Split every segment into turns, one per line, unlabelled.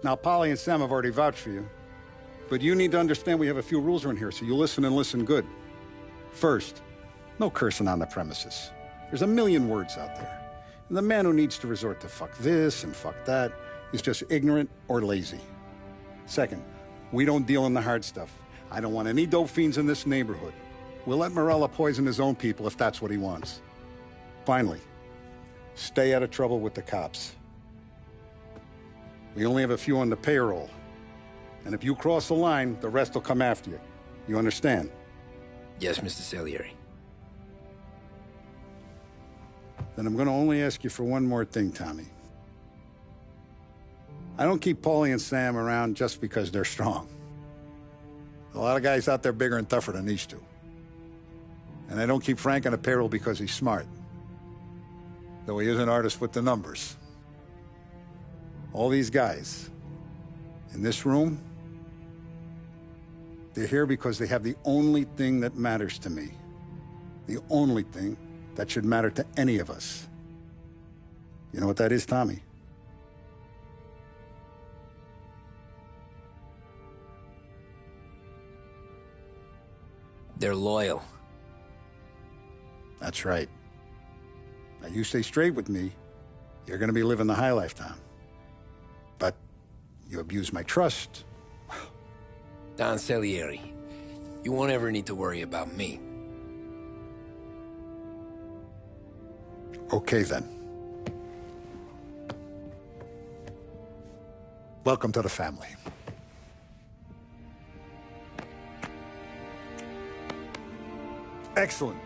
Now, Polly and Sam have already vouched for you. But you need to understand we have a few rules around here, so you listen and listen good. First, no cursing on the premises. There's a million words out there. And the man who needs to resort to fuck this and fuck that is just ignorant or lazy. Second, we don't deal in the hard stuff. I don't want any dope fiends in this neighborhood. We'll let Morella poison his own people if that's what he wants. Finally, stay out of trouble with the cops. We only have a few on the payroll. And if you cross the line, the rest will come after you. You understand?
Yes, Mr. Salieri.
Then I'm gonna only ask you for one more thing, Tommy. I don't keep Paulie and Sam around just because they're strong. A lot of guys out there bigger and tougher than these two. And I don't keep Frank on a payroll because he's smart. Though he is an artist with the numbers. All these guys in this room, they're here because they have the only thing that matters to me. The only thing that should matter to any of us. You know what that is, Tommy?
They're loyal.
That's right. Now, you stay straight with me, you're gonna be living the high life, Tom. But you abuse my trust.
Don Salieri, you won't ever need to worry about me.
Okay, then. Welcome to the family. Excellent.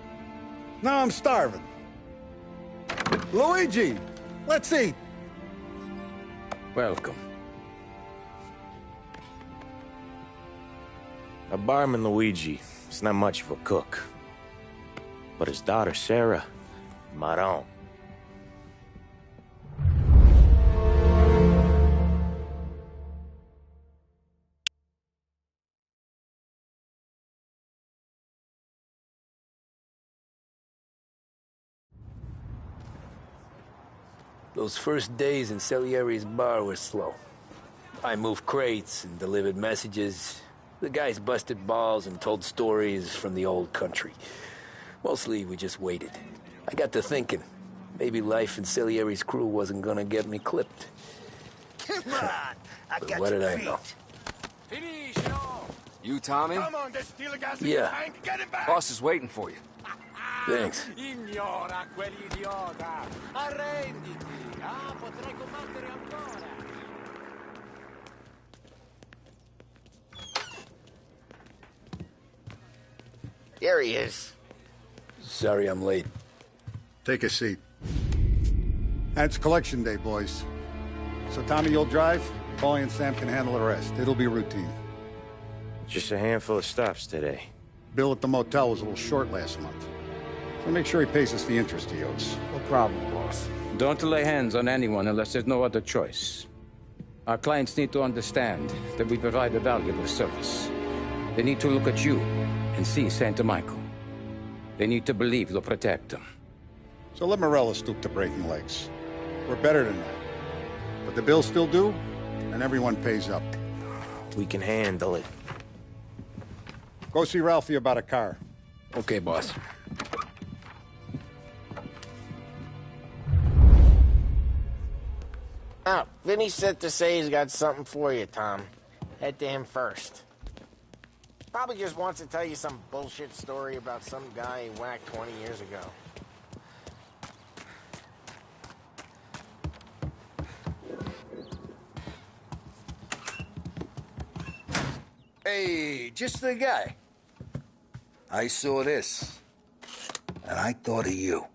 Now I'm starving. Luigi, let's eat.
Welcome.
A barman Luigi is not much of a cook. But his daughter Sarah, Maron.
Those first days in Salieri's bar were slow. I moved crates and delivered messages. The guys busted balls and told stories from the old country. Mostly, we just waited. I got to thinking, maybe life in Salieri's crew wasn't gonna get me clipped.
Come on, I got
what
your
did I
feet.
know?
You, Tommy?
Come on, there's still a gas in
Yeah.
the tank. Get him back.
Boss is waiting for you.
Thanks.
Ignora quell'idiota. Arrenditi. Ah, potrai combattere ancora.
There he is.
Sorry I'm late.
Take a seat. It's collection day, boys. So Tommy, you'll drive. Paulie and Sam can handle the rest. It'll be routine.
Just a handful of stops today.
Bill at the motel was a little short last month. So make sure he pays us the interest he owes.
No problem, boss.
Don't lay hands on anyone unless there's no other choice. Our clients need to understand that we provide a valuable service. They need to look at you and see Santa Michael. They need to believe you'll protect them.
So let Morella stoop to breaking legs. We're better than that. But the bills still due, and everyone pays up.
We can handle it.
Go see Ralphie about a car.
Okay, boss.
Oh, Vinny said to say he's got something for you, Tom. Head to him first. Probably just wants to tell you some bullshit story about some guy he whacked 20 years ago.
Hey, just the guy. I saw this, and I thought of you.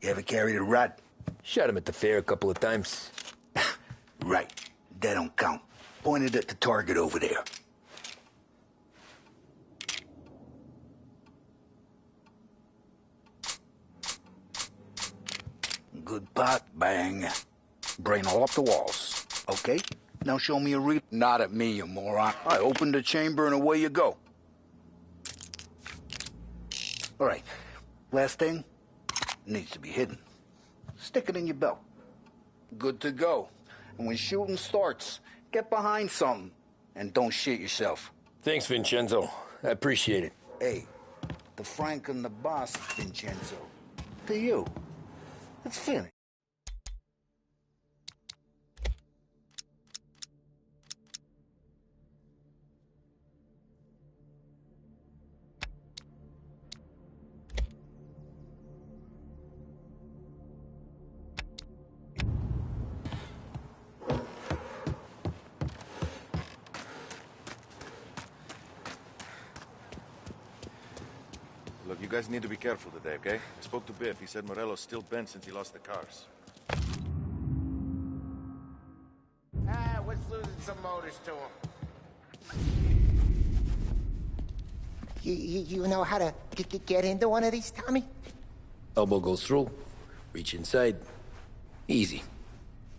You ever carried a rat?
Shot him at the fair a couple of times.
Right. That don't count. Pointed at the target over there. Good pot, bang. Brain all up the walls. Okay? Now show me a read. Not at me, you moron. I opened the chamber and away you go. All right. Last thing. Needs to be hidden. Stick it in your belt. Good to go. And when shooting starts, get behind something. And don't shit yourself.
Thanks, Vincenzo. I appreciate it.
Hey, the Frank and the boss, Vincenzo. To you. It's finished.
Look, you guys need to be careful today, okay? I spoke to Biff. He said Morello's still bent since he lost the cars.
What's losing some motors to him?
You know how to get into one of these, Tommy?
Elbow goes through, reach inside. Easy.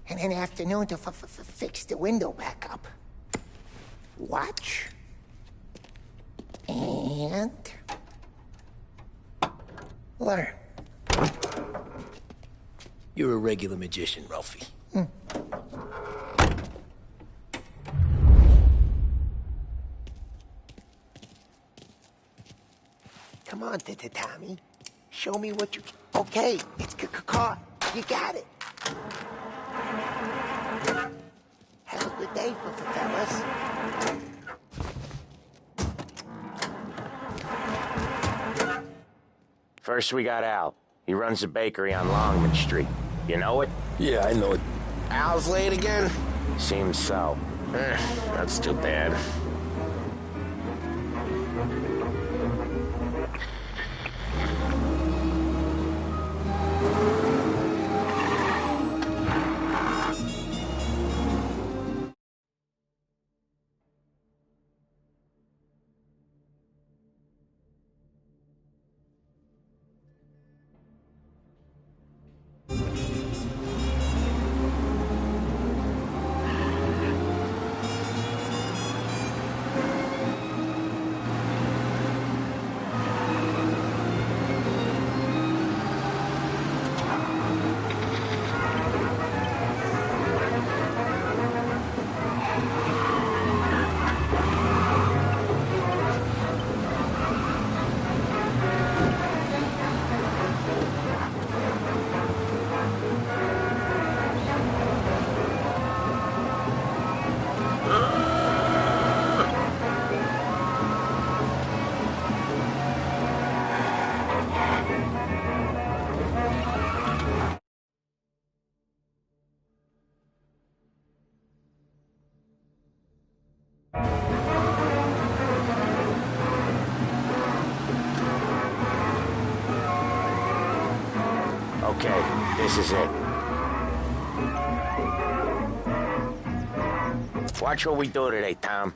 And an afternoon to fix the window back up. Watch. And... learn.
You're a regular magician, Ralphie.
Come on, Tommy. Show me what you... Okay, it's caught. You got it. Have a good day, fellas.
First, we got Al. He runs a bakery on Longman Street. You know it?
Yeah, I know it.
Al's late again?
Seems so.
That's too bad.
Okay, this is it. Watch what we do today, Tom.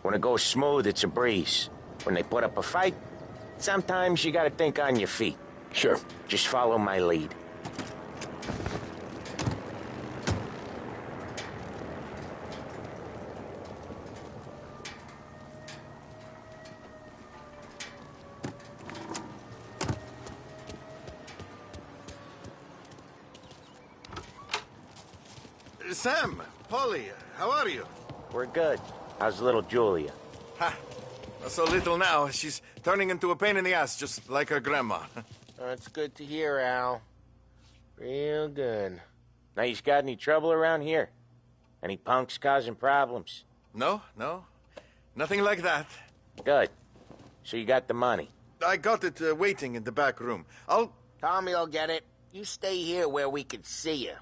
When it goes smooth, it's a breeze. When they put up a fight, sometimes you gotta think on your feet.
Sure.
Just follow my lead.
Sam, Polly, how are you?
We're good. How's little Julia?
Ha! So little now, she's turning into a pain in the ass, just like her grandma.
That's good to hear, Al. Real good.
Now, you got any trouble around here? Any punks causing problems?
No, nothing like that.
Good. So you got the money?
I got it waiting in the back room.
Tommy will get it. You stay here where we can see you.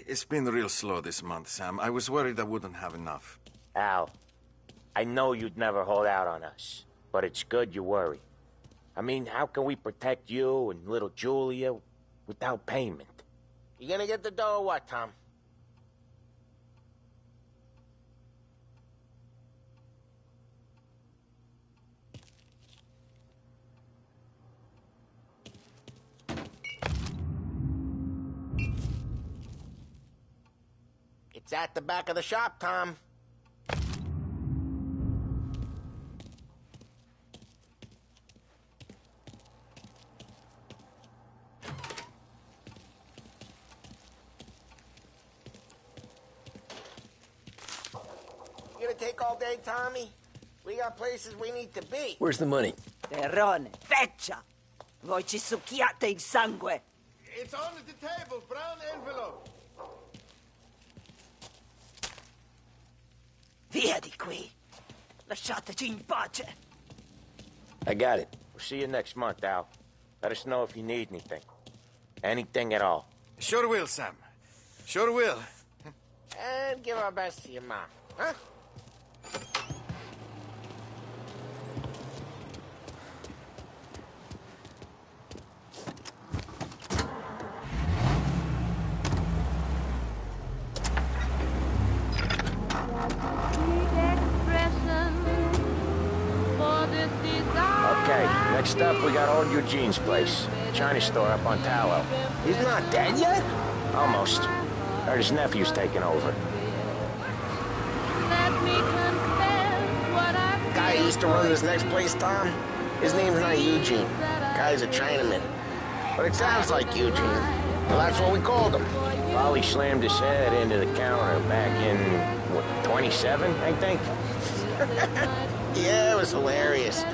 It's been real slow this month, Sam. I was worried I wouldn't have enough.
Al, I know you'd never hold out on us, but it's good you worry. I mean, how can we protect you and little Julia without payment?
You gonna get the dough or what, Tom? It's at the back of the shop, Tom. take all day, Tommy? We got places we need to be.
Where's the money?
Terrone, feccia! Voi ci succhiate il sangue!
It's on the table, brown envelope.
Via di qui! Lasciateci in pace!
I got it.
We'll see you next month, Al. Let us know if you need anything. Anything at all.
Sure will, Sam. Sure will.
And give our best to your mom, huh?
Okay, next up we got old Eugene's place. China store up on Tallow.
He's not dead yet?
Almost. Heard his nephew's taking over.
Guy who used to run this next place, Tom? His name's not Eugene. Guy's a Chinaman. But it sounds like Eugene. Well, that's what we called him.
Polly slammed his head into the counter back in, what, 27, I think?
Yeah, it was hilarious.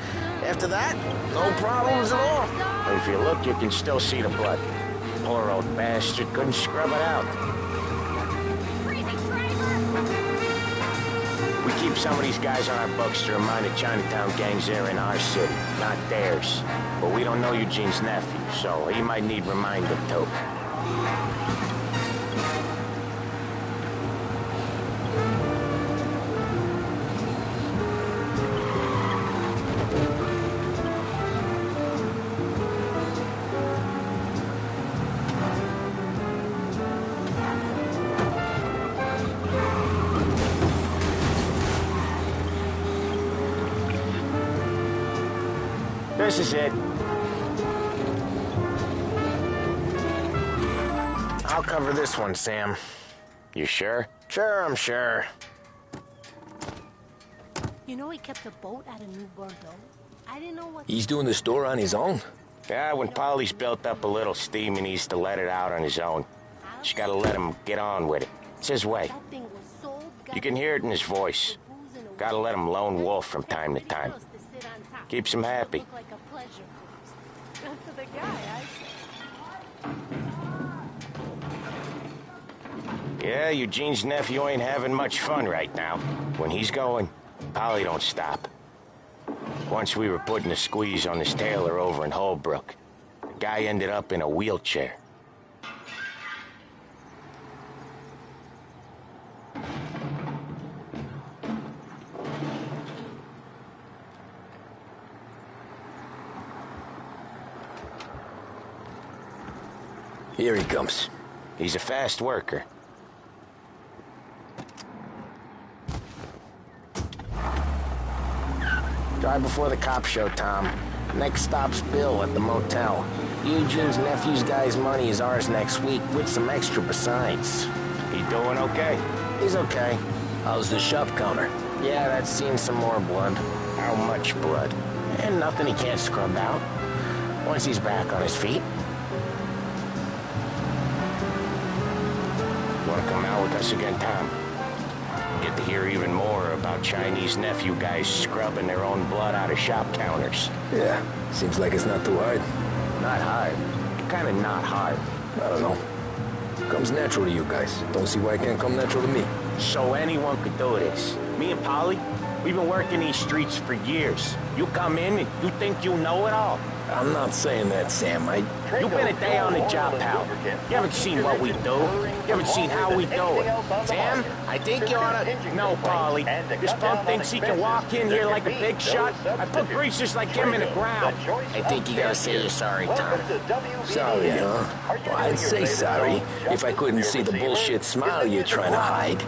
After that, no problems at all.
If you look, you can still see the blood. Poor old bastard couldn't scrub it out. We keep some of these guys on our books to remind the Chinatown gangs they're in our city, not theirs. But we don't know Eugene's nephew, so he might need reminding too. This is it.
I'll cover this one, Sam.
You sure?
Sure, I'm sure.
You know he kept a boat at a New Bordeaux? I didn't know what...
He's doing the store on his own?
Yeah, when Polly's built up a little steam, he needs to let it out on his own. Just gotta let him get on with it. It's his way.
That thing was sold...
You can hear it in his voice. Gotta let him lone wolf from time to time. Keeps him happy.
Look like a pleasure cruise. Good for the guy, I say.
Yeah, Eugene's nephew ain't having much fun right now. When he's going, Polly don't stop. Once we were putting a squeeze on this tailor over in Holbrook. The guy ended up in a wheelchair.
Here he comes.
He's a fast worker.
Drive before the cop show, Tom. Next stop's Bill at the motel. Eugene's nephew's guy's money is ours next week, with some extra besides.
He doing okay?
He's okay.
How's the shop counter?
Yeah, that's seen some more blood.
How much blood?
And nothing he can't scrub out. Once he's back on his feet.
Want to come out with us again, Tom? Get to hear even more about Chinese nephew guys scrubbing their own blood out of shop counters.
Yeah, seems like it's not too hard.
Not hard. Kind of not hard.
I don't know. Comes natural to you guys. Don't see why it can't come natural to me.
So anyone could do this. Me and Polly, we've been working these streets for years. You come in and you think you know it all.
I'm not saying that, Sam.
You've been a day on the job, pal. You haven't seen what we do. You haven't seen how we do it.
Sam, I think you ought to...
No, Polly. This punk thinks he can walk in here like a big shot. I put greasers like him in the ground.
I think you gotta say you're sorry, Tom.
Sorry, huh? Well, I'd say sorry if I couldn't see the bullshit smile you're trying to hide.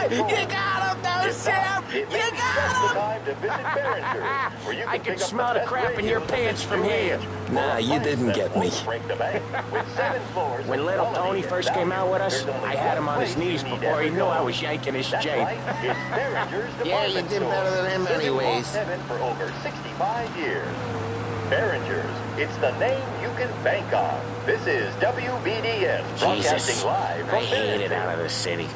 You got him, though, Sam! You got him!
I can smell the crap in your pants from here.
Nah, you didn't get me.
When little Tony first came out with us, I had him on his knees before he knew I was yanking his chain.
Yeah, you did better than him anyways.
For over 65 years. Behringer's, it's the name you can bank on. This is WBDS, broadcasting
Jesus,
live from
I hate it
Behringer.
out of the city.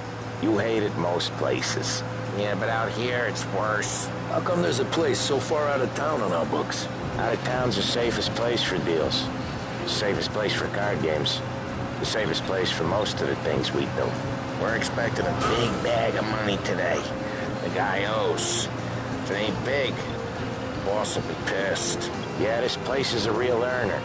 You hate it most places.
Yeah, but out here, it's worse.
How come there's a place so far out of town on our books?
Out of town's the safest place for deals. The safest place for card games. The safest place for most of the things we do.
We're expecting a big bag of money today. The guy owes. If it ain't big, the boss will be pissed.
Yeah, this place is a real earner.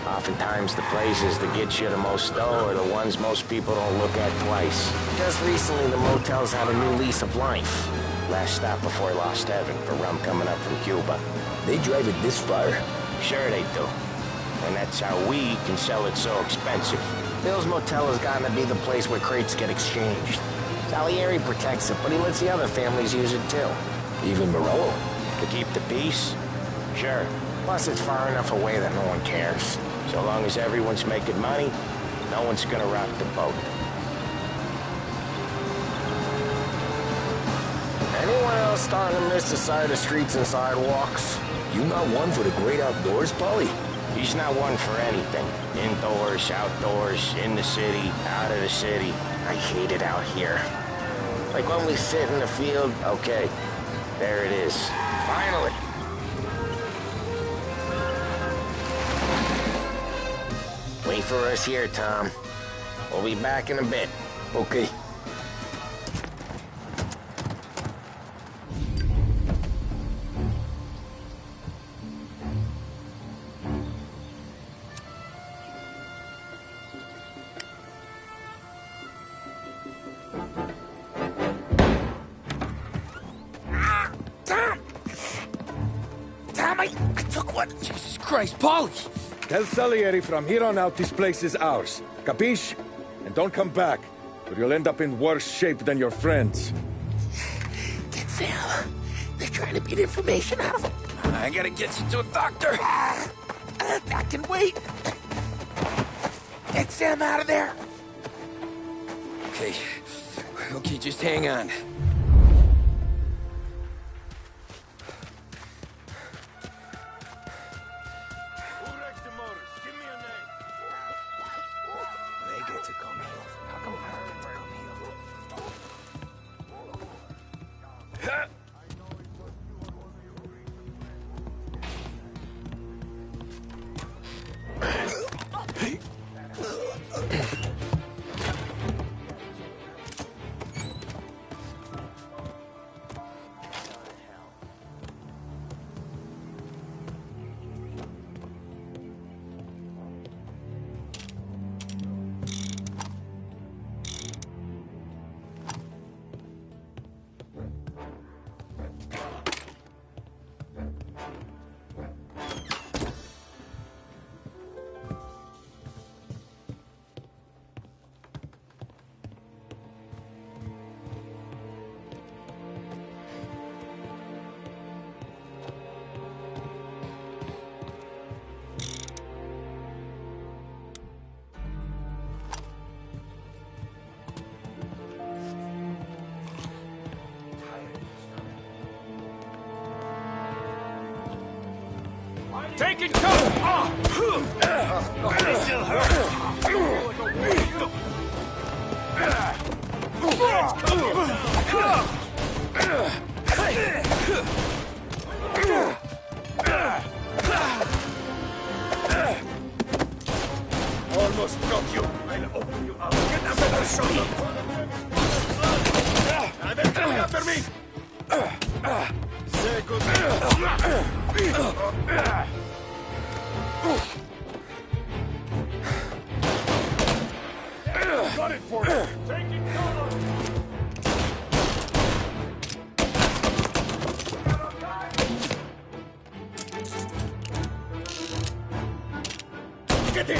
Oftentimes the places that get you the most dough are the ones most people don't look at twice.
Just recently, the motel's had a new lease of life.
Last stop before Lost Heaven for rum coming up from Cuba.
They drive it this far?
Sure they do. And that's how we can sell it so expensive.
Bill's Motel has gotten to be the place where crates get exchanged. Salieri protects it, but he lets the other families use it too.
Even Morello?
To keep the peace? Sure.
Plus, it's far enough away that no one cares.
So long as everyone's making money, no one's gonna rock the boat.
Anyone else starting to miss the side of streets and sidewalks?
You not one for the great outdoors, Polly?
He's not one for anything. Indoors, outdoors, in the city, out of the city.
I hate it out here. Like when we sit in the field.
Okay, there it is.
Finally. Wait for us here, Tom. We'll be back in a bit.
Okay.
I took one.
Jesus Christ, Polly!
Tell Salieri from here on out this place is ours. Capiche? And don't come back, or you'll end up in worse shape than your friends.
Get Sam. They're trying to beat information out of him.
I gotta get you to a doctor.
I can wait. Get Sam out of there.
Okay. Okay, just hang on.
Taking cover! They still hurt! Almost broke you. I'll open you up. Get up and I'll show you. They're coming after me! Say goodbye. Got it for you. Taking cover. Get in.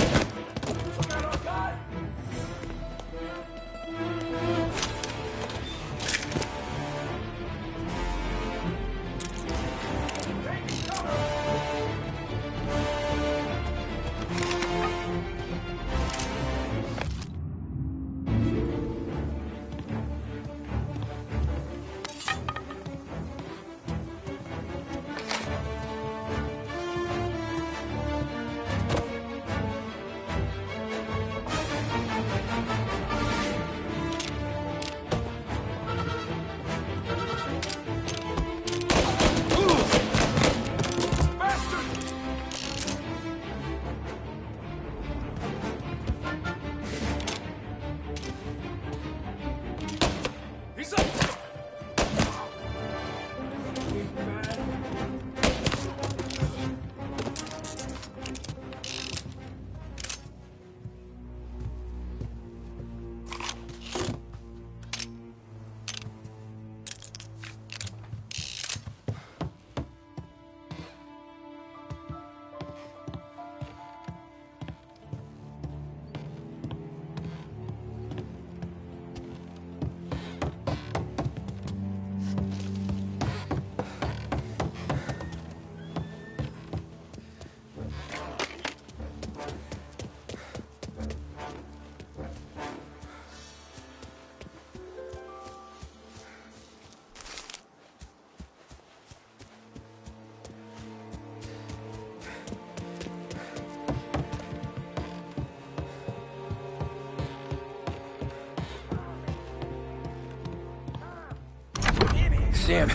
Sam.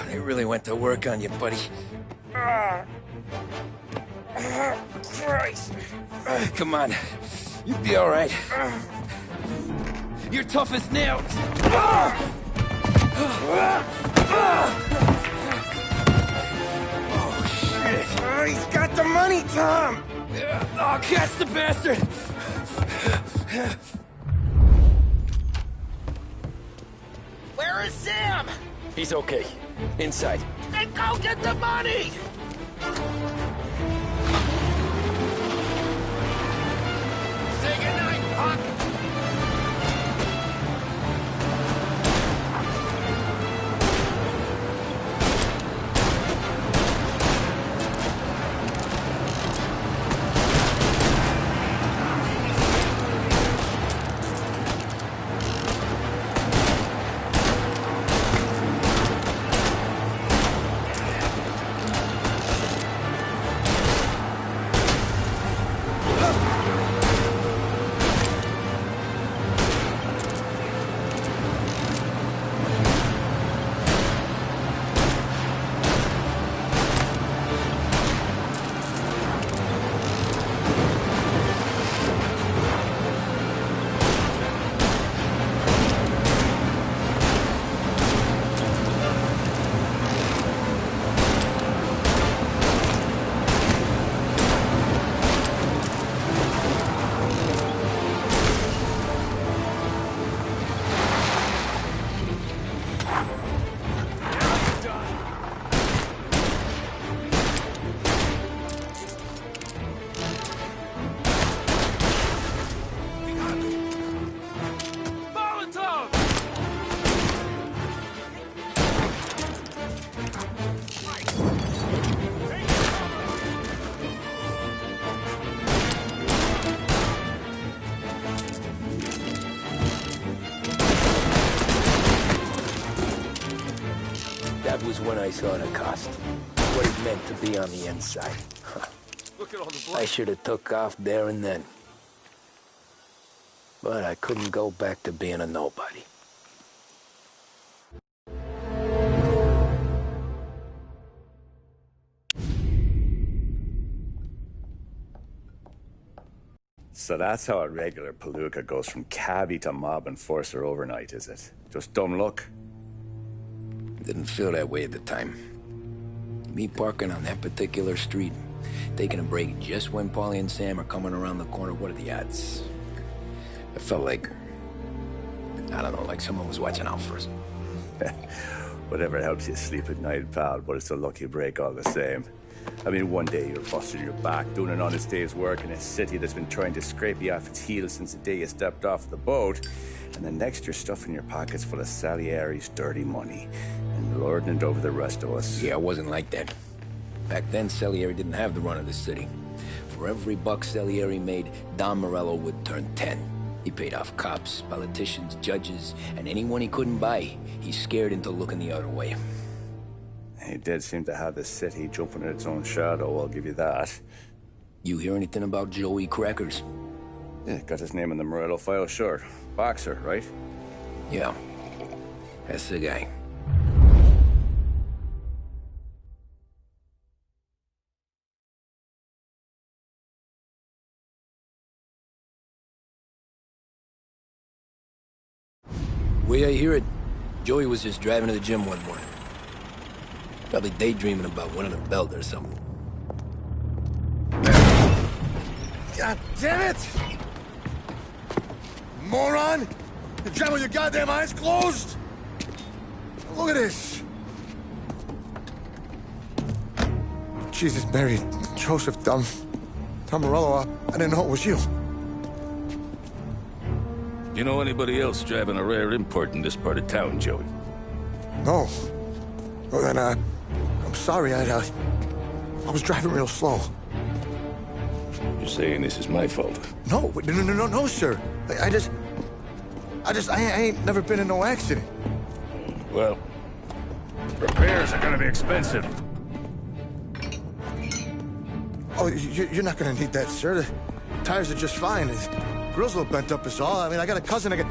They really went to work on you, buddy. Christ. Come on. You'll be all right. You're tough as nails. Oh, shit.
He's got the money, Tom!
Oh, catch the bastard!
Where is Sam?
He's okay. Inside.
Then go get the money! Say goodnight, punk!
That was when I saw the cost. What it meant to be on the inside.
Look at all the blood.
I should have took off there and then. But I couldn't go back to being a nobody.
So that's how a regular palooka goes from cabbie to mob enforcer overnight, is it? Just dumb luck?
Didn't feel that way at the time. Me parking on that particular street, taking a break just when Paulie and Sam are coming around the corner, what are the odds? It felt like, I don't know, like someone was watching out for us.
Whatever helps you sleep at night, pal, but it's a lucky break all the same. I mean, one day you're busting your back, doing an honest day's work in a city that's been trying to scrape you off its heels since the day you stepped off the boat, and the next you're stuffing your pockets full of Salieri's dirty money and lording it over the rest of us.
Yeah, it wasn't like that. Back then, Salieri didn't have the run of the city. For every buck Salieri made, Don Morello would turn 10. He paid off cops, politicians, judges, and anyone he couldn't buy, he scared into looking the other way.
He did seem to have the city jumping in its own shadow, I'll give you that.
You hear anything about Joey Crackers?
Yeah, got his name in the Morello file, sure. Boxer, right?
Yeah, that's the guy. The way I hear it, Joey was just driving to the gym one morning. Probably daydreaming about winning a belt or something.
God damn it! Moron! You're driving with your goddamn eyes closed? Look at this! Jesus, Mary, Joseph, Tom Morello, I didn't know it was you.
You know anybody else driving a rare import in this part of town, Joey?
No. Well, then, I'm sorry, I was driving real slow.
You're saying this is my fault?
No, sir. I ain't never been in no accident.
Well, repairs are gonna be expensive.
Oh, you're not gonna need that, sir. The tires are just fine. The grill's a little bent up is all. I mean, I got a cousin I got...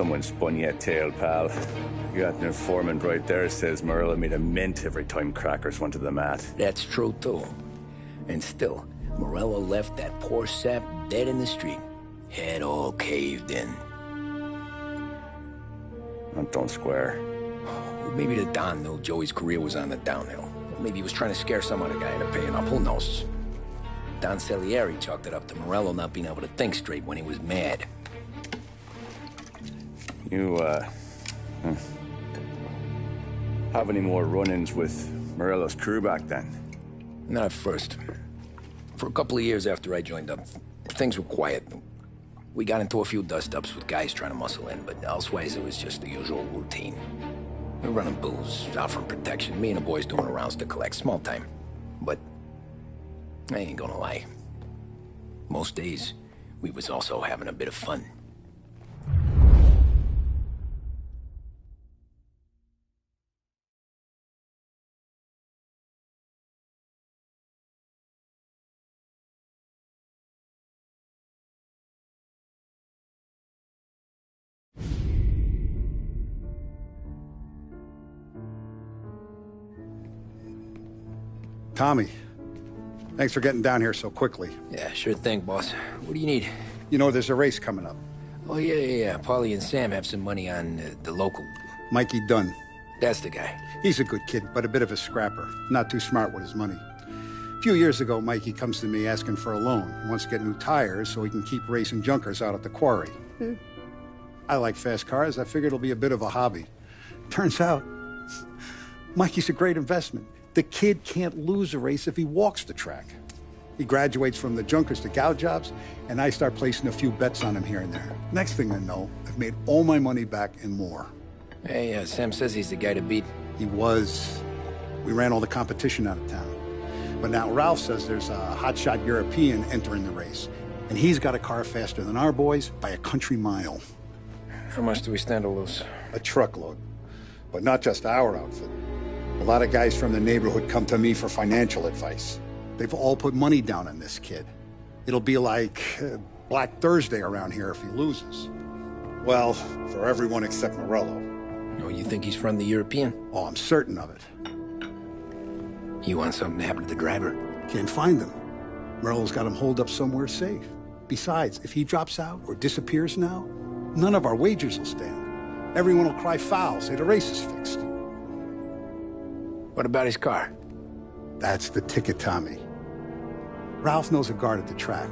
Someone spun you a tale, pal. You got an informant right there says Morello made a mint every time crackers went to the mat.
That's true, too. And still, Morello left that poor sap dead in the street. Head all caved in.
That don't square.
Well, maybe the Don knew Joey's career was on the downhill. Maybe he was trying to scare some other guy into paying up. Who knows? Don Salieri chalked it up to Morello not being able to think straight when he was mad.
You, have any more run-ins with Morello's crew back then?
Not at first. For a couple of years after I joined up, things were quiet. We got into a few dust-ups with guys trying to muscle in, but elsewise it was just the usual routine. We were running booze, out from protection, me and the boys doing rounds to collect, small time. But I ain't gonna lie. Most days, we was also having a bit of fun.
Tommy, thanks for getting down here so quickly.
Yeah, sure thing, boss. What do you need?
You know, there's a race coming up.
Oh, yeah. Paulie and Sam have some money on the local.
Mikey Dunn.
That's the guy.
He's a good kid, but a bit of a scrapper. Not too smart with his money. A few years ago, Mikey comes to me asking for a loan. He wants to get new tires so he can keep racing junkers out at the quarry. I like fast cars. I figured it'll be a bit of a hobby. Turns out, Mikey's a great investment. The kid can't lose a race if he walks the track. He graduates from the junkers to gal jobs, and I start placing a few bets on him here and there. Next thing I know, I've made all my money back and more.
Hey, Sam says he's the guy to beat.
He was. We ran all the competition out of town. But now Ralph says there's a hotshot European entering the race, and he's got a car faster than our boys by a country mile.
How much do we stand to lose?
A truckload. But not just our outfit. A lot of guys from the neighborhood come to me for financial advice. They've all put money down on this kid. It'll be like Black Thursday around here if he loses. Well, for everyone except Morello.
Oh, you think he's from the European?
Oh, I'm certain of it.
You want something to happen to the driver?
Can't find him. Morello's got him holed up somewhere safe. Besides, if he drops out or disappears now, none of our wagers will stand. Everyone will cry foul, say the race is fixed.
What about his car?
That's the ticket, Tommy. Ralph knows a guard at the track.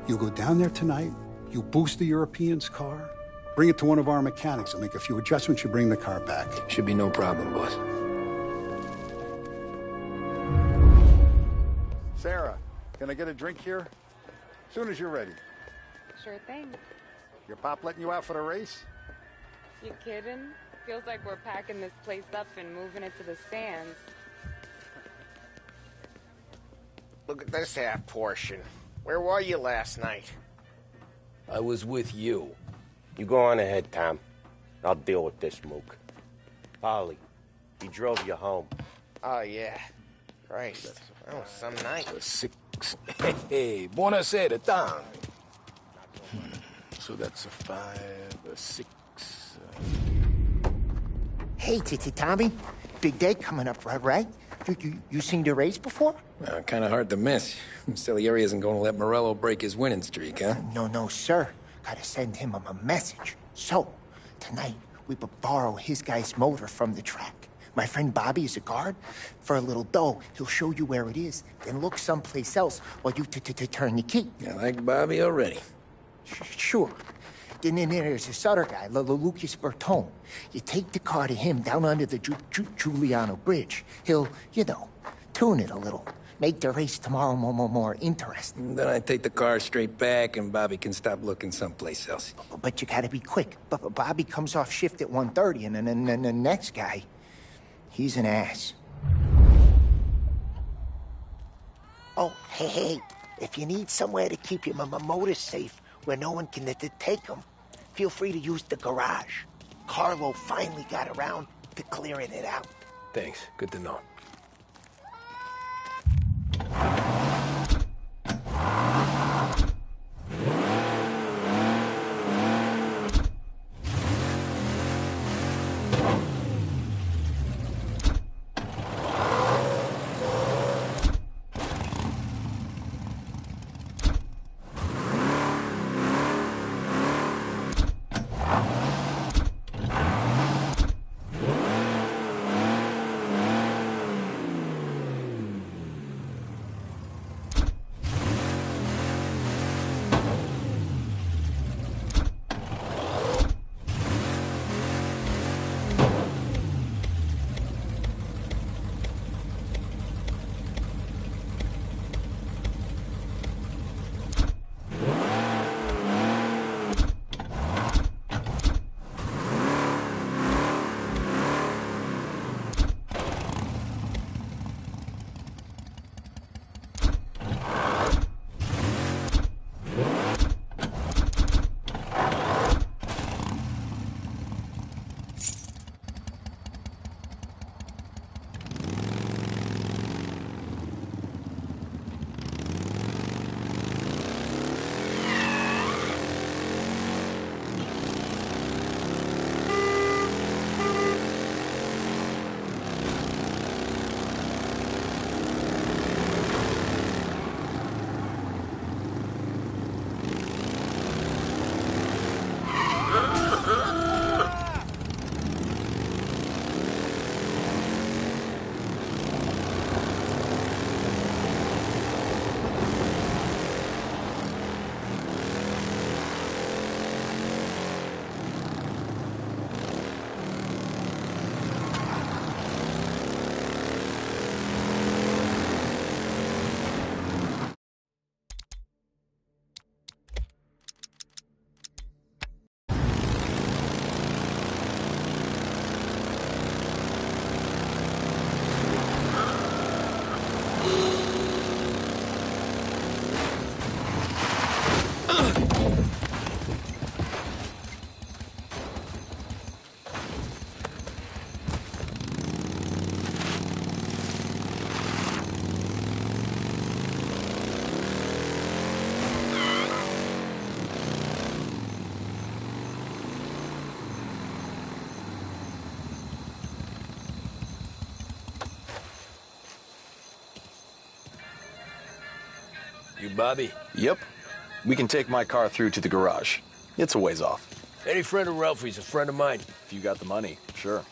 You go down there tonight, you boost the European's car, bring it to one of our mechanics, and make a few adjustments, you bring the car back.
Should be no problem, boss.
Sarah, can I get a drink here? As soon as you're ready.
Sure thing.
Your pop letting you out for the race?
You kidding? Feels like we're packing this place up and moving it to the stands.
Look at this half portion. Where were you last night?
I was with you.
You go on ahead, Tom. I'll deal with this mook. Polly, he drove you home.
Oh, yeah. Christ. That was some night.
6. Hey, buonasera, Tom.
So that's a 5, a 6.
Hey, Tommy. Big day coming up, right? You seen the race before?
Kind of hard to miss. Salieri isn't going to let Morello break his winning streak, huh?
No, sir. Gotta send him a message. So, tonight, we borrow his guy's motor from the track. My friend Bobby is a guard. For a little dough, he'll show you where it is, then look someplace else while you turn the key.
I like Bobby already.
Sure. Then there's this other guy, Lucas Bertone. You take the car to him down under the Giuliano Bridge. He'll, tune it a little. Make the race tomorrow more interesting.
Then I take the car straight back and Bobby can stop looking someplace else.
But you gotta be quick. Bobby comes off shift at 1:30, and then the next guy, he's an ass. Oh, hey, if you need somewhere to keep your motor safe where no one can take them, feel free to use the garage. Carlo finally got around to clearing it out.
Thanks. Good to know. You Bobby?
Yep. We can take my car through to the garage. It's a ways off.
Any friend of Ralphie's a friend of mine.
If you got the money, sure.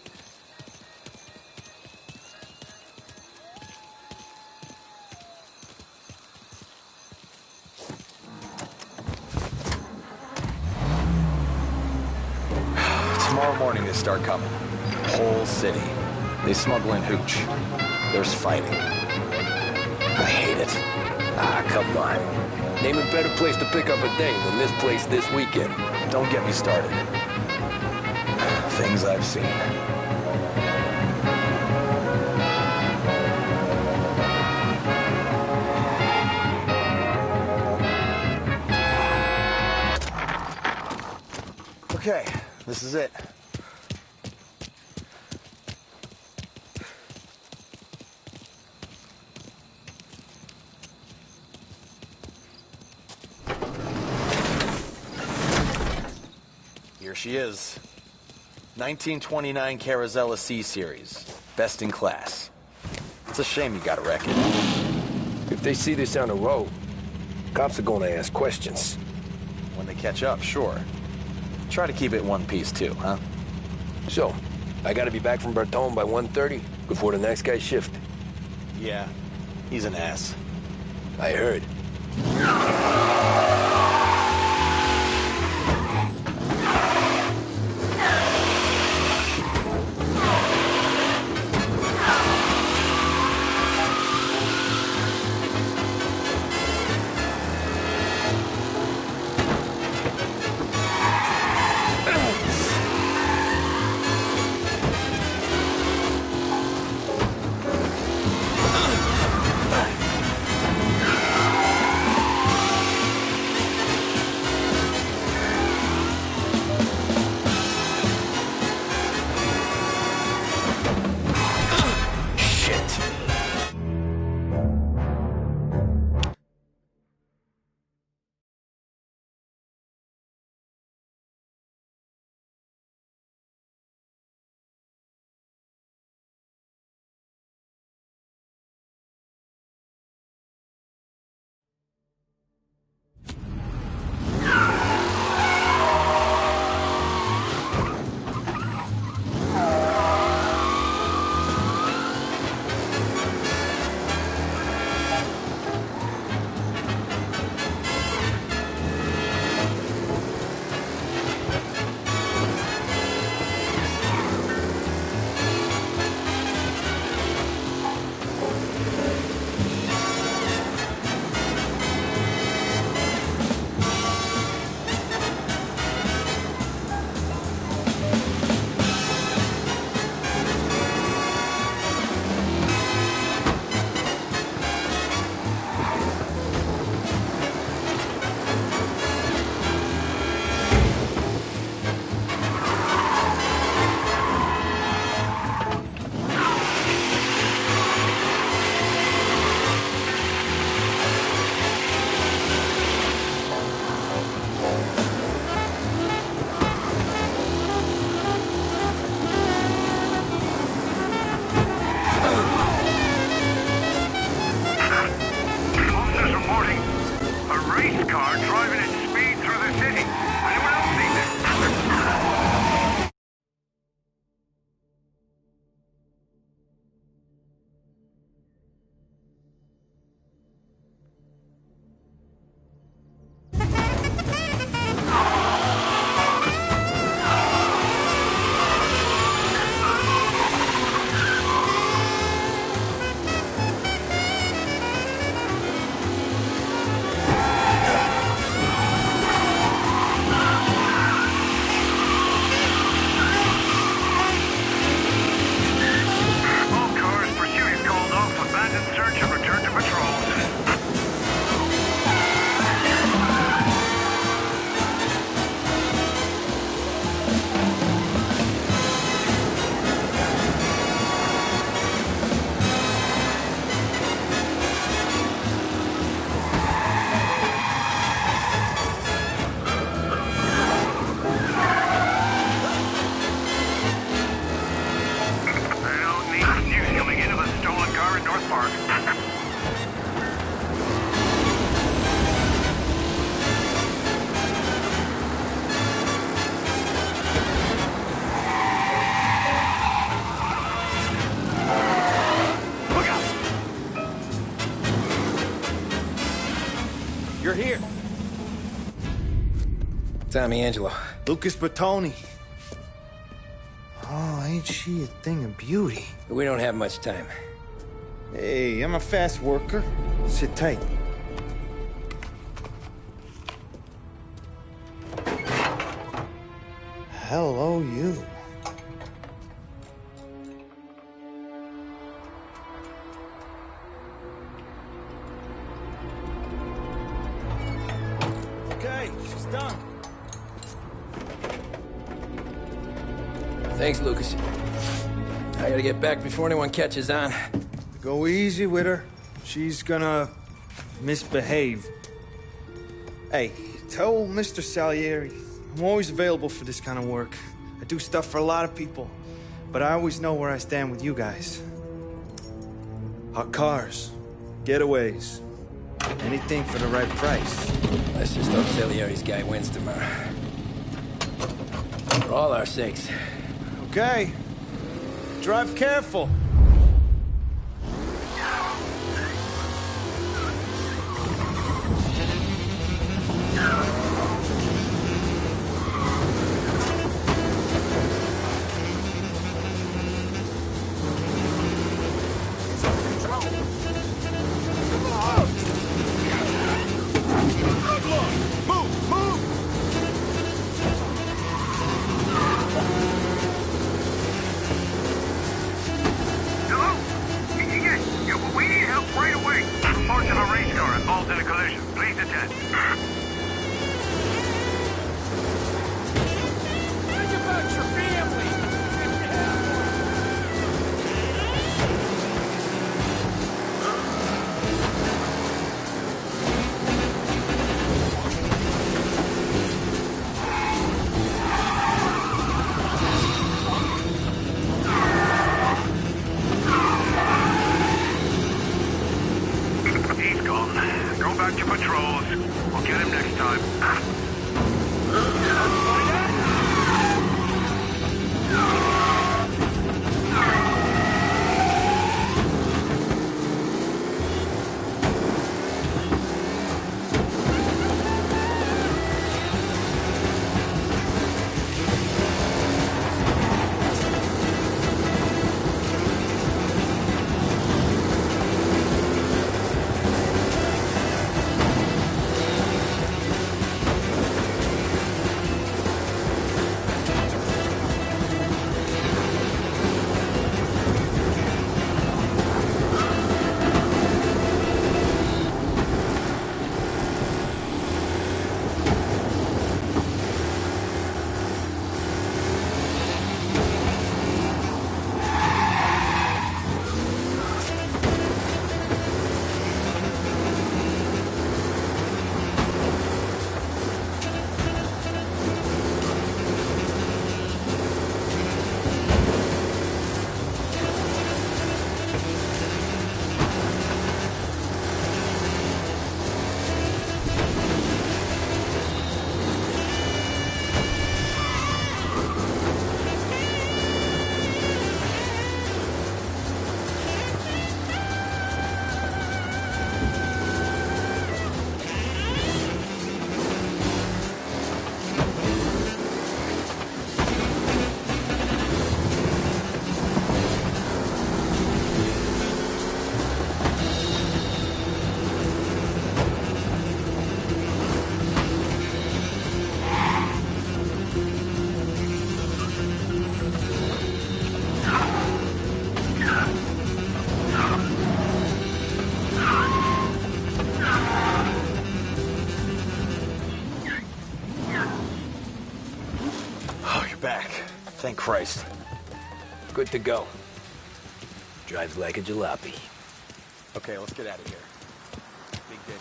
Tomorrow morning they start coming. Whole city. They smuggle in hooch. There's fighting. I hate it.
Ah, come on. Name a better place to pick up a dame than this place this weekend.
Don't get me started. Things I've seen. Okay, this is it. Here she is. 1929 Carazella C-Series. Best in class. It's a shame you got a wreck it.
If they see this on the road, cops are gonna ask questions.
When they catch up, sure. Try to keep it one piece too, huh?
So, I gotta be back from Bertone by 1:30 before the next guy's shift.
Yeah, he's an ass.
I heard. Tommy Angelo.
Lucas Bertoni. Oh, ain't she a thing of beauty?
We don't have much time.
Hey, I'm a fast worker. Sit tight. Hello, you. Okay, she's done.
Thanks, Lucas. I gotta get back before anyone catches on.
Go easy with her. She's gonna misbehave. Hey, tell Mr. Salieri I'm always available for this kind of work. I do stuff for a lot of people, but I always know where I stand with you guys. Hot cars, getaways, anything for the right price.
Let's just hope Salieri's guy wins tomorrow. For all our sakes.
Okay. Drive careful.
Thank Christ.
Good to go. Drives like a jalopy.
Okay, let's get out of here. Big day.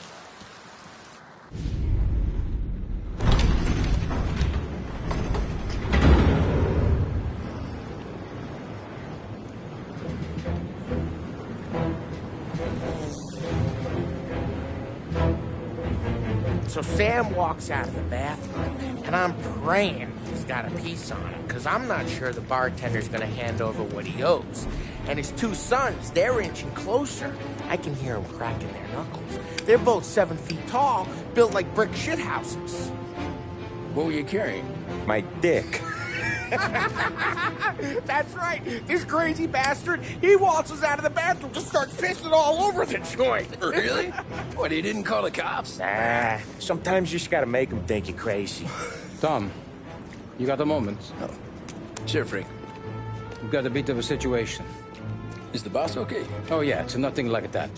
So Sam walks out of the bathroom, and I'm praying he's got a piece on him, because I'm not sure the bartender's going to hand over what he owes. And his two sons, they're inching closer. I can hear them cracking their knuckles. They're both 7 feet tall, built like brick shithouses.
What were you carrying?
My dick.
That's right. This crazy bastard, he waltzes out of the bathroom, just starts pissing all over the joint.
Really? What, he didn't call the cops?
Nah, sometimes you just gotta make them think you're crazy.
Tom, you got a moment?
Oh. Sure, Frank.
We've got a bit of a situation.
Is the boss okay?
Oh, yeah, it's nothing like that.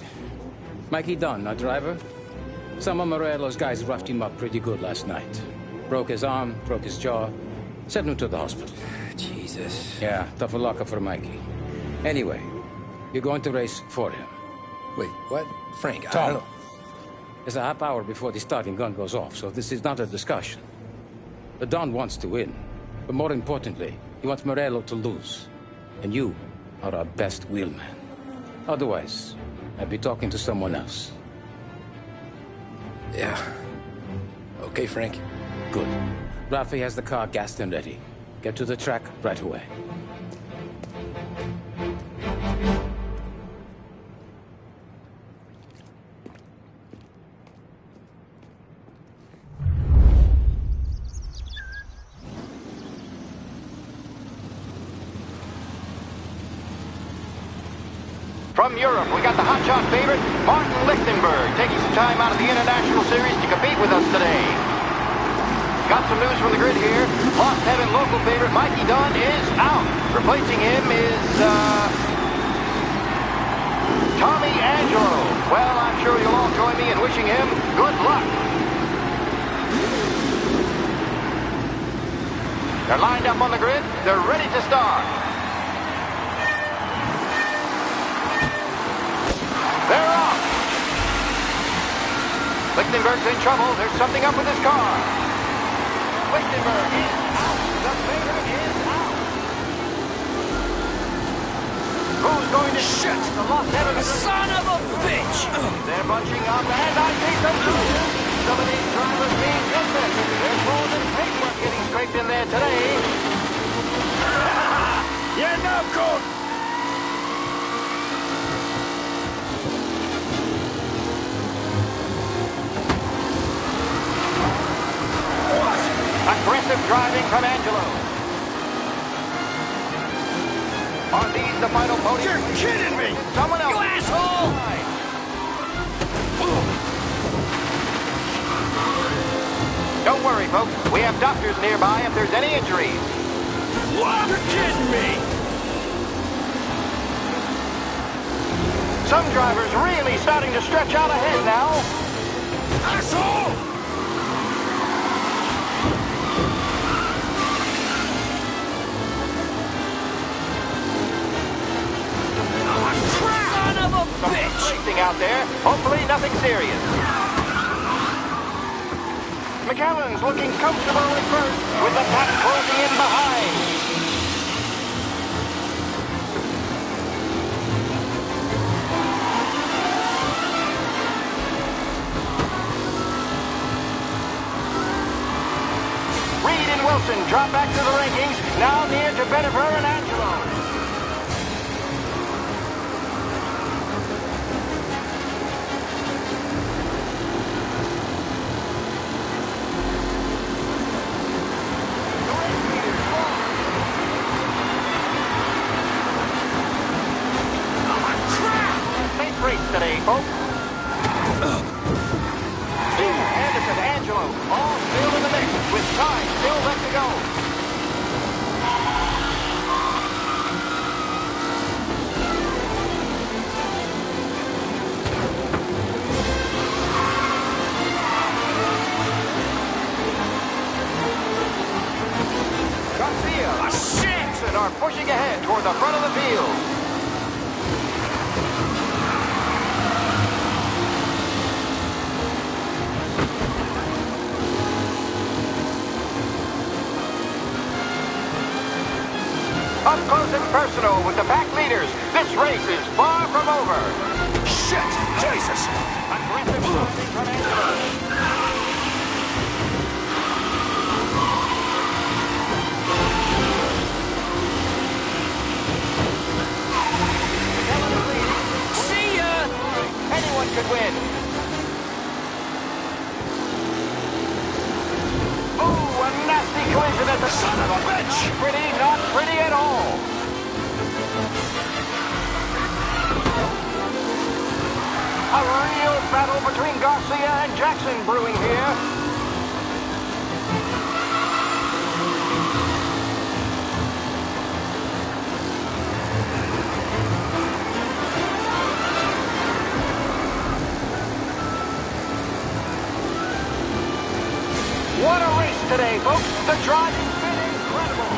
Mikey Dunn, our driver. Some of Morello's guys roughed him up pretty good last night. Broke his arm, broke his jaw. Sent him to the hospital.
Jesus.
Yeah, tough luck for Mikey. Anyway, you're going to race for him.
Wait, what? Frank,
Tom,
I don't know.
It's a half hour before the starting gun goes off, so this is not a discussion. The Don wants to win, but more importantly, he wants Morello to lose. And you are our best wheelman. Otherwise, I'd be talking to someone else.
Yeah. Okay, Frank.
Good. Rafi has the car gassed and ready. Get to the track right away.
From Europe, we got the hotshot favorite, Martin Lichtenberg, taking some time out of the International Series to compete with us today. Got some news from the grid here. Lost Heaven local favorite Mikey Dunn is out. Replacing him is, Tommy Angelo. Well, I'm sure you'll all join me in wishing him good luck. They're lined up on the grid. They're ready to start. They're off. Lichtenberg's in trouble. There's something up with his car. Lichtenberg is out. The favorite is out. Who's going to shit? The Lost Heaven.
Son of a bitch!
They're bunching up, and I see some too. Some of these drivers being dismissed. There's more than paintwork getting scraped in there today.
You're no good!
Aggressive driving from Angelo. Are these the final podium?
You're kidding me!
Someone else.
You asshole!
Don't worry, folks. We have doctors nearby if there's any injuries.
What? You're kidding me!
Some drivers really starting to stretch out ahead now.
Asshole!
Son of a bitch!
Racing out there. Hopefully nothing serious. McAllen's looking comfortable at first, with the pack closing in behind. Reed and Wilson drop back to the rankings, now near to Bennifer and Angelo. Today, folks. Anderson, Angelo, all still in the mix, with time still left to go. Garcia and are pushing ahead toward the front of the field. Up close and personal with the pack leaders. This race is far from over.
Shit! Jesus!
Aggressive closing from Angelo.
See ya!
Anyone could win. Ooh, and battle between Garcia and Jackson brewing here. What a race today, folks. The driving's been incredible.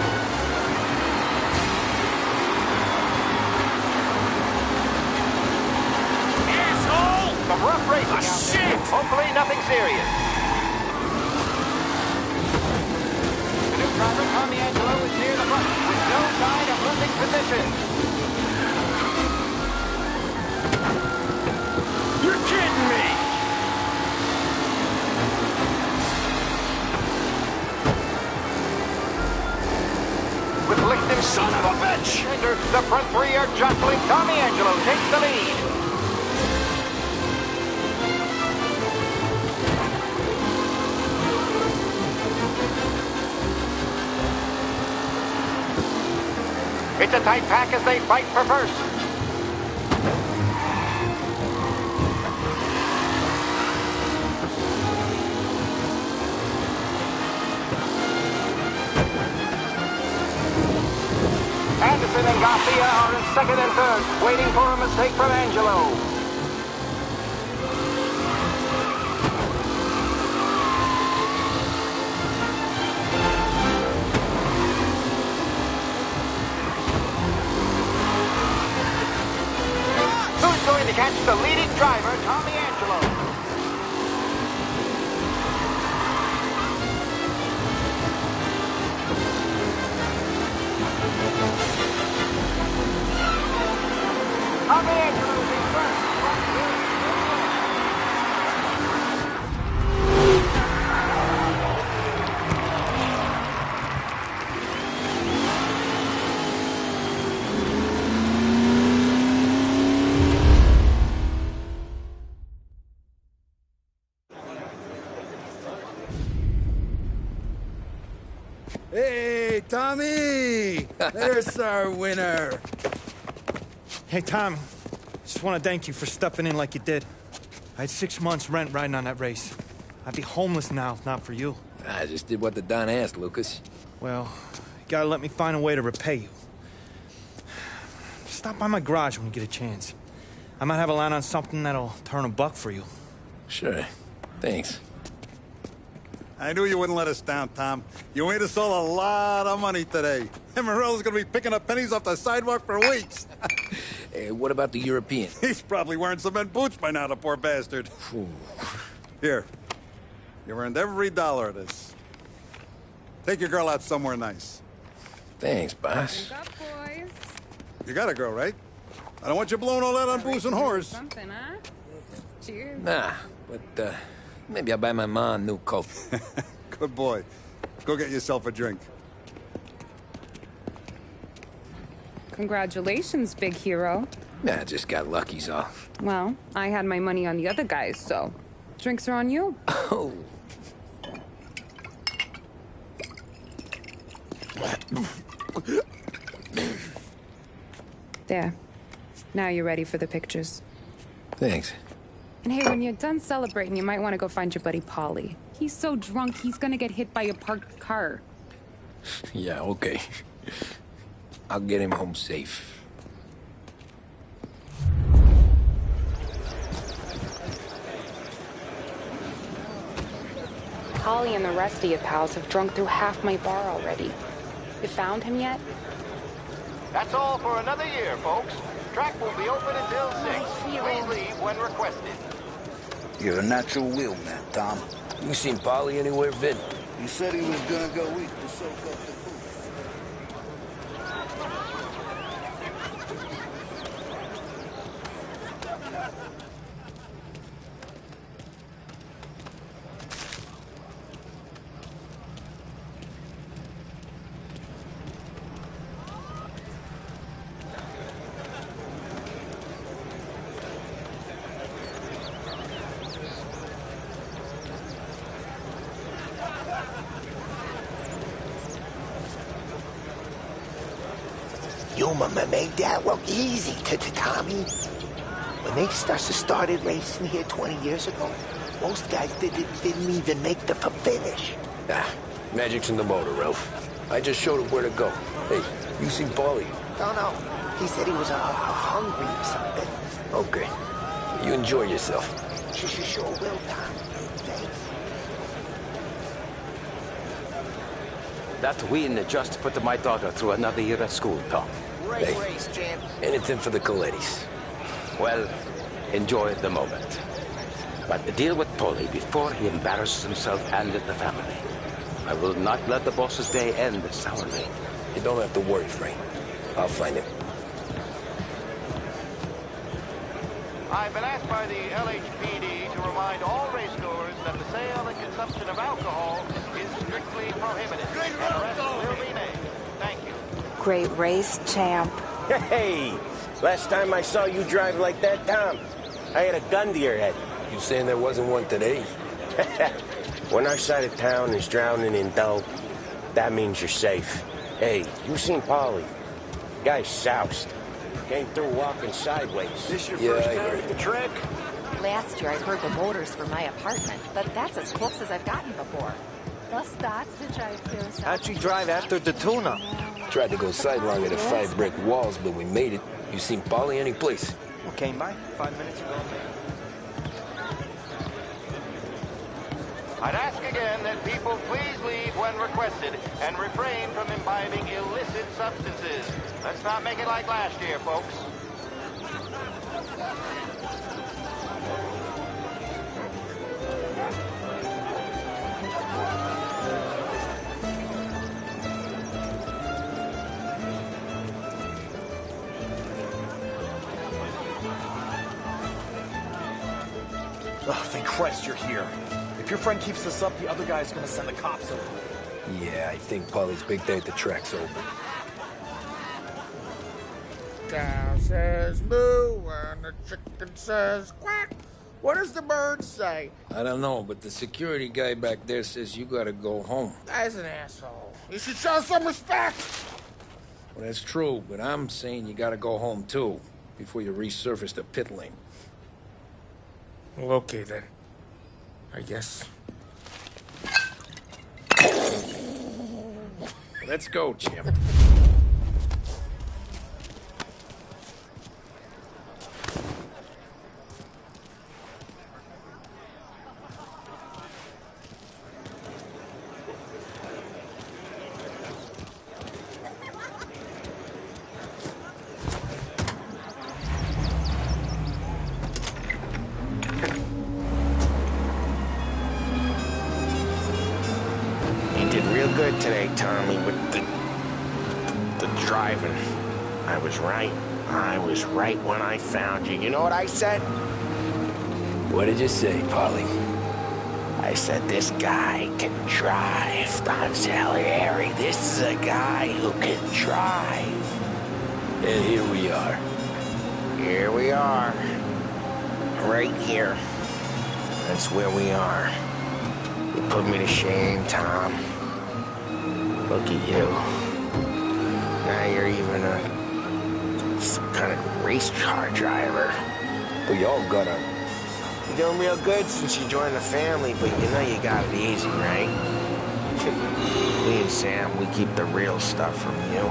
Asshole!
Some rough racing out there. Hopefully nothing serious. The new driver, Tommy Angelo, is near the front with no sign of losing position.
You're kidding me!
With Lichten,
son of a bitch!
The front three are jostling. Tommy Angelo takes the lead. It's a tight pack as they fight for first. Anderson and Garcia are in second and third, waiting for a mistake from Angelo. Who's going to catch the leading driver, Tommy Angelo? Tommy Angelo's in first.
Hey, Tommy! There's our winner.
Hey, Tom. Just want to thank you for stepping in like you did. I had 6 months rent riding on that race. I'd be homeless now if not for you.
I just did what the Don asked, Lucas.
Well, you gotta let me find a way to repay you. Stop by my garage when you get a chance. I might have a line on something that'll turn $1 for you.
Sure. Thanks.
I knew you wouldn't let us down, Tom. You made us all a lot of money today. And Morello's gonna be picking up pennies off the sidewalk for weeks.
Hey, what about the European?
He's probably wearing cement boots by now, the poor bastard. Here. You earned every dollar of this. Take your girl out somewhere nice.
Thanks, boss.
Wake up, boys.
You got a girl, right? I don't want you blowing all that on booze and whores.
Something, huh? Cheers.
Nah, but, maybe I'll buy my mom a new coat.
Good boy. Go get yourself a drink.
Congratulations, big hero.
Nah, just got lucky's all.
Well, I had my money on the other guys, so drinks are on you.
Oh.
There. Now you're ready for the pictures.
Thanks.
And hey, when you're done celebrating, you might want to go find your buddy Paulie. He's so drunk, he's gonna get hit by a parked car.
Yeah, okay. I'll get him home safe.
Holly and the rest of your pals have drunk through half my bar already. You found him yet?
That's all for another year, folks. Track will be open until 6. Please leave when requested.
You're a natural wheelman, Tom.
You seen Paulie anywhere, Vin?
He said he was gonna go eat to soak up the food.
You made that look easy, Tommy.
When they started racing here 20 years ago, most guys didn't even make the finish.
Ah, magic's in the motor, Ralph. I just showed him where to go. Hey, you seen Paulie?
No. He said he was hungry or something.
Okay. You enjoy yourself.
Sure will, Tom. Thanks.
That win just put my daughter through another year at school, Tom.
Great race, champ.
Anything for the Colettis.
Well, enjoy the moment. But deal with Paulie before he embarrasses himself and the family. I will not let the boss's day end sourly.
You don't have to worry, Frank. I'll find him.
I've been asked by the LHPD to remind all racegoers that the sale and consumption of alcohol is strictly prohibited. An arrest will be made. Thank you.
Great race, champ.
Hey! Last time I saw you drive like that, Tom, I had a gun to your head.
You saying there wasn't one today?
When our side of town is drowning in dough, that means you're safe. Hey, you seen Paulie? Guy's soused. Came through walking sideways.
This your first time at the track?
Last year I heard the motors for my apartment, but that's as close as I've gotten before.
How'd you drive after the tuna?
Tried to go sidelong at the 5 brick walls, but we made it. You seen Paulie any place?
We came by 5 minutes ago.
I'd ask again that people please leave when requested and refrain from imbibing illicit substances. Let's not make it like last year, folks.
Oh, thank Christ you're here. If your friend keeps this up, the other guy's gonna send the cops over.
Yeah, I think Paulie's big day at the track's over.
Cow says moo and the chicken says quack. What does the bird say?
I don't know, but the security guy back there says you gotta go home.
Guy's an asshole. You should show some respect.
Well, that's true, but I'm saying you gotta go home too, before you resurface the pit lane.
Well, okay then. I guess.
Let's go, champ.
Good today, Tommy, with the driving. I was right. I was right when I found you. You know what I said?
What did you say, Paulie?
I said, this guy can drive, Don Salieri. This is a guy who can drive.
And here we are.
Here we are. Right here. That's where we are. You put me to shame, Tom. Look at you. Now you're even some kind of race car driver.
We all got a...
You're doing real good since you joined the family, but you know you got it easy, right? Me and Sam, we keep the real stuff from you.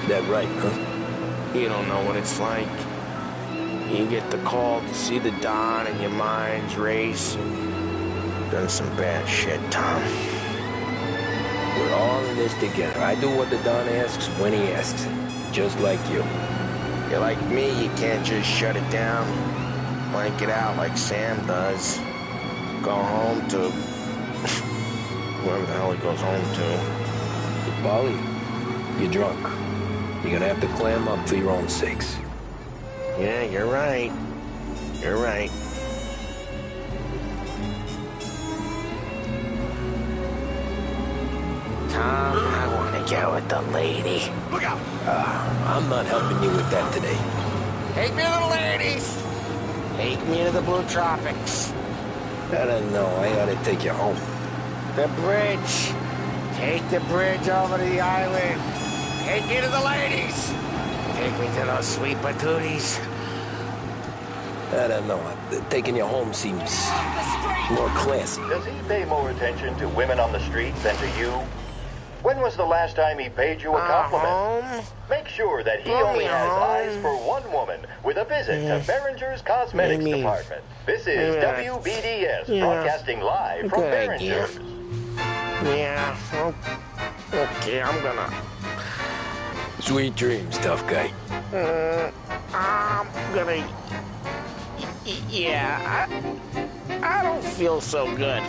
That right, huh?
You don't know what it's like. You get the call to see the Don and your mind's race. Done some bad shit, Tom.
We're all in this together. I do what the Don asks when he asks it. Just like you.
You're like me, you can't just shut it down. Blank it out like Sam does. Go home to... whoever the hell he goes home to.
Paulie, you're drunk. You're gonna have to clam up for your own sakes.
Yeah, you're right. You're right. Tom, I want to go with the lady.
Look out!
I'm not helping you with that today.
Take me to the ladies!
Take me to the Blue Tropics.
I don't know. I ought to take you home.
The bridge. Take the bridge over to the island. Take me to the ladies. Take me to those sweet patooties.
I don't know. Taking you home seems more classy.
Does he pay more attention to women on the street than to you? When was the last time he paid you a compliment? Make sure that he only has eyes for one woman with a visit to Behringer's Cosmetics Department. This is WBDS, broadcasting live from Behringer's.
Yeah, okay, I'm gonna...
Sweet dreams, tough guy.
I'm gonna... Yeah, I don't feel so good.